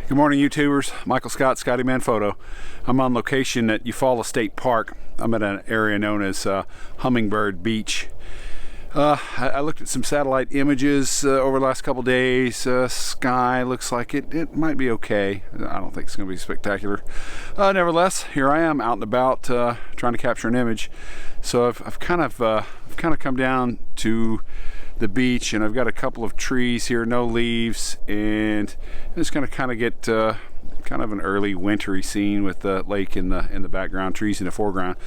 Good morning, YouTubers. Michael Scott, Scotty Man Photo. I'm on location at Eufaula State Park. I'm at an area known as Hummingbird Beach. I looked at some satellite images over the last couple days. Sky looks like it might be okay. I don't think it's going to be spectacular. Nevertheless, here I am out and about trying to capture an image. So I've kind of come down to the beach, and I've got a couple of trees here, no leaves, and I'm just going to kind of get kind of an early wintry scene with the lake in the background, trees in the foreground.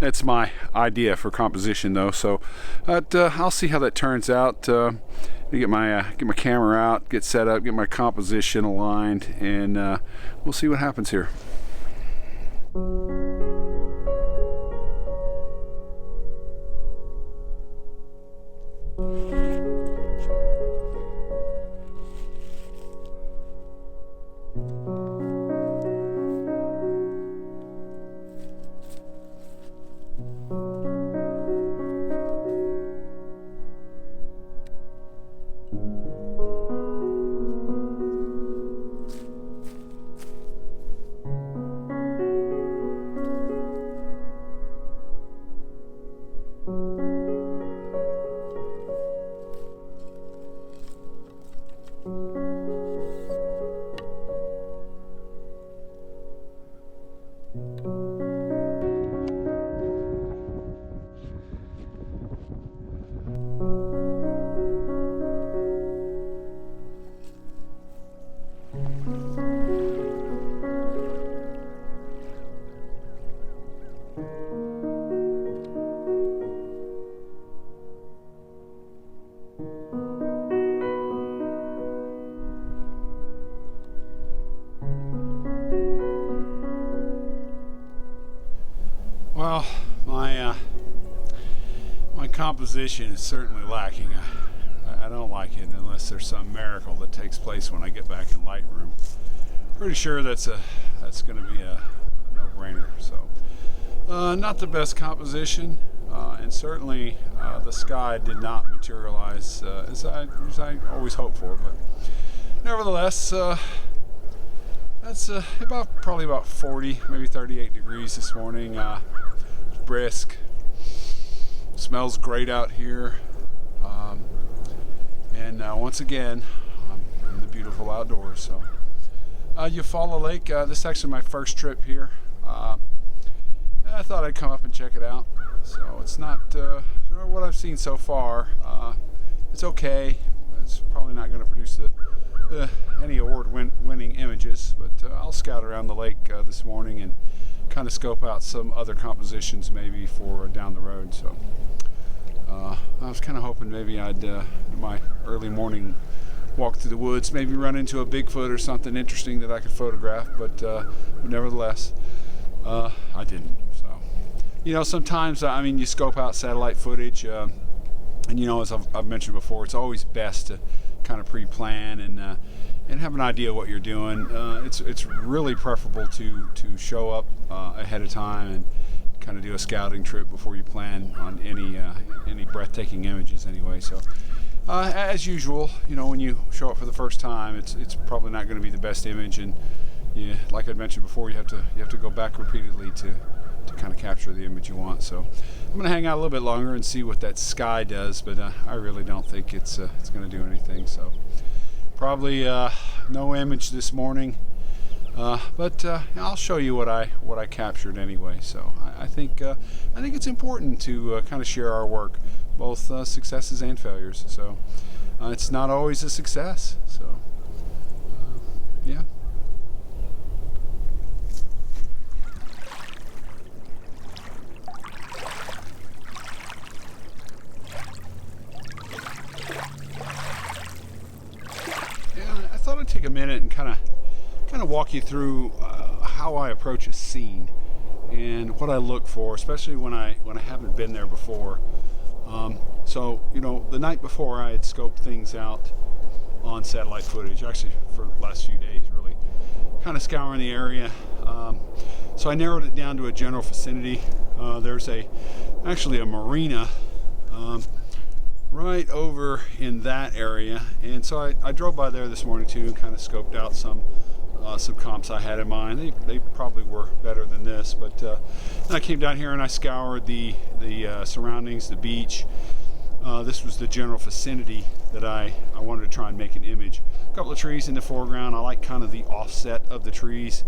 That's my idea for composition, though. So I'll see how that turns out. Get my camera out, get set up, get my composition aligned, and we'll see what happens here. Well, my composition is certainly lacking. I don't like it unless there's some miracle that takes place when I get back in Lightroom. Pretty sure that's going to be a no-brainer. So, not the best composition, and certainly the sky did not materialize as I always hope for. But nevertheless, that's probably about 40, maybe 38 degrees this morning. Brisk. Smells great out here. And once again, I'm in the beautiful outdoors. So, Eufaula Lake. This is actually my first trip here. I thought I'd come up and check it out. So it's not what I've seen so far. It's okay. It's probably not going to produce any award-winning images, but I'll scout around the lake this morning and kind of scope out some other compositions maybe for down the road. So was kind of hoping maybe I'd my early morning walk through the woods, maybe run into a Bigfoot or something interesting that I could photograph, but nevertheless, I didn't. So, sometimes, you scope out satellite footage, and as I've mentioned before, it's always best to kind of pre-plan and have an idea of what you're doing. It's really preferable to show up ahead of time and kind of do a scouting trip before you plan on any breathtaking images anyway. So as usual, when you show up for the first time, it's probably not going to be the best image, and like I mentioned before, you have to go back repeatedly to kind of capture the image you want. So I'm going to hang out a little bit longer and see what that sky does, but I really don't think it's going to do anything. So probably no image this morning, but I'll show you what I captured anyway. So I think it's important to kind of share our work, both successes and failures. So it's not always a success. So yeah. I thought I'd take a minute and kind of walk you through how I approach a scene and what I look for, especially when I haven't been there before. So the night before, I had scoped things out on satellite footage, actually for the last few days, really kind of scouring the area. So I narrowed it down to a general vicinity. There's actually a marina right over in that area, and so I drove by there this morning too and kind of scoped out some comps I had in mind. They probably were better than this, but then I came down here and I scoured the surroundings, the beach. This was the general vicinity that I wanted to try and make an image. A couple of trees in the foreground. I like kind of the offset of the trees,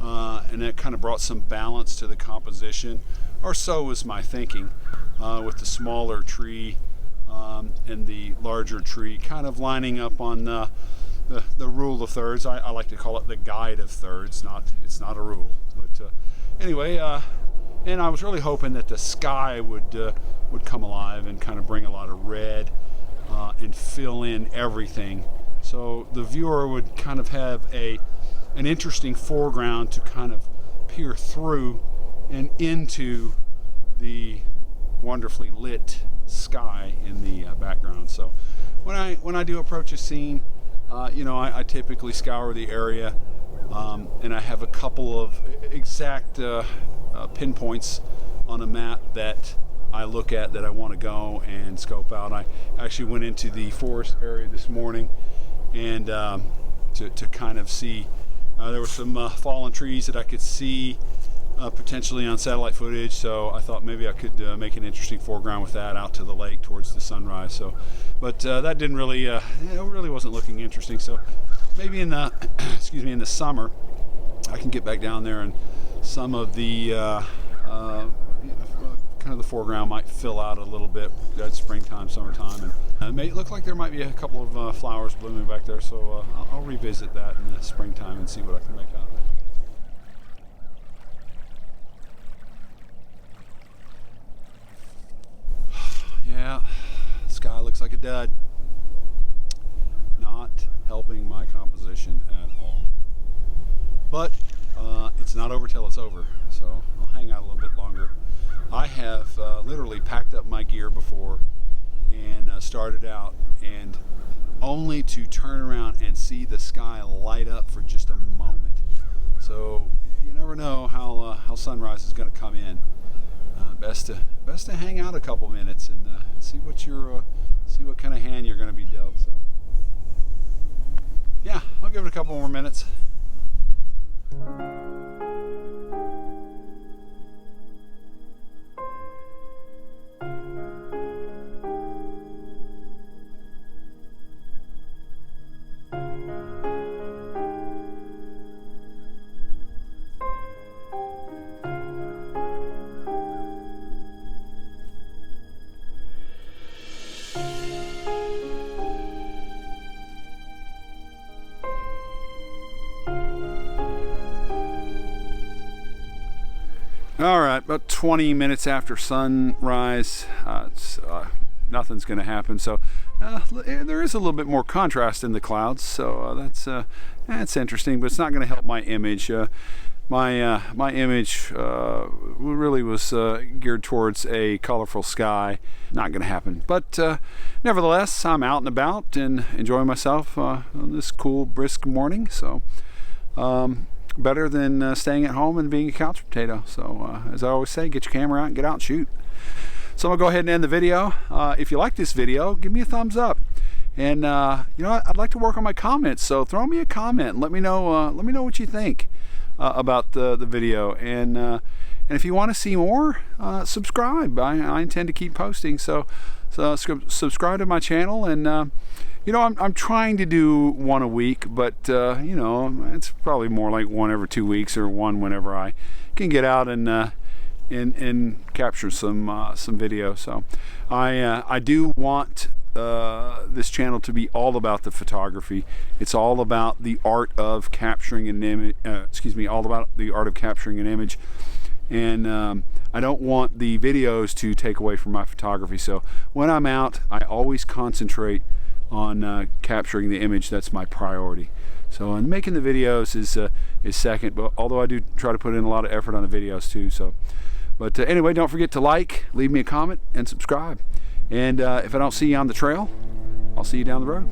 and that kind of brought some balance to the composition, or so was my thinking, with the smaller tree and the larger tree kind of lining up on the rule of thirds. I like to call it the guide of thirds. It's not a rule, but anyway, and I was really hoping that the sky would come alive and kind of bring a lot of red and fill in everything, so the viewer would kind of have an interesting foreground to kind of peer through and into the wonderfully lit sky in the background. So when I do approach a scene, I typically scour the area, and I have a couple of exact pinpoints on a map that I look at that I want to go and scope out. I actually went into the forest area this morning and to kind of see, there were some fallen trees that I could see potentially on satellite footage, so I thought maybe I could make an interesting foreground with that out to the lake towards the sunrise. So, but that didn't really, it really wasn't looking interesting. So maybe in the in the summer, I can get back down there and some of the kind of the foreground might fill out a little bit. That's springtime, summertime, and it may look like there might be a couple of flowers blooming back there. So I'll revisit that in the springtime and see what I can make out of it. Yeah, the sky looks like a dud. Not helping my composition at all. But it's not over till it's over, so I'll hang out a little bit longer. I have literally packed up my gear before and started out, and only to turn around and see the sky light up for just a moment. So you never know how sunrise is going to come in. Best to hang out a couple minutes and see what kind of hand you're going to be dealt. So yeah, I'll give it a couple more minutes. All right, about 20 minutes after sunrise. It's nothing's going to happen. So there is a little bit more contrast in the clouds, so that's interesting, but it's not going to help my image. My image really was geared towards a colorful sky. Not going to happen. But nevertheless, I'm out and about and enjoying myself on this cool, brisk morning. So better than staying at home and being a couch potato. So as I always say, get your camera out and get out and shoot. So I'm going to go ahead and end the video. If you like this video, give me a thumbs up. And you know, I'd like to work on my comments. So throw me a comment and let me know what you think about the video, and if you want to see more, subscribe. I intend to keep posting, so subscribe to my channel. And you know, I'm trying to do one a week, but you know, it's probably more like one every 2 weeks, or one whenever I can get out and capture some video. So I do want this channel to be all about the photography. It's all about the art of capturing an image. All about the art of capturing an image. And I don't want the videos to take away from my photography. So when I'm out, I always concentrate on capturing the image. That's my priority. So and making the videos is second. But although I do try to put in a lot of effort on the videos too. So, but anyway, don't forget to like, leave me a comment, and subscribe. And if I don't see you on the trail, I'll see you down the road.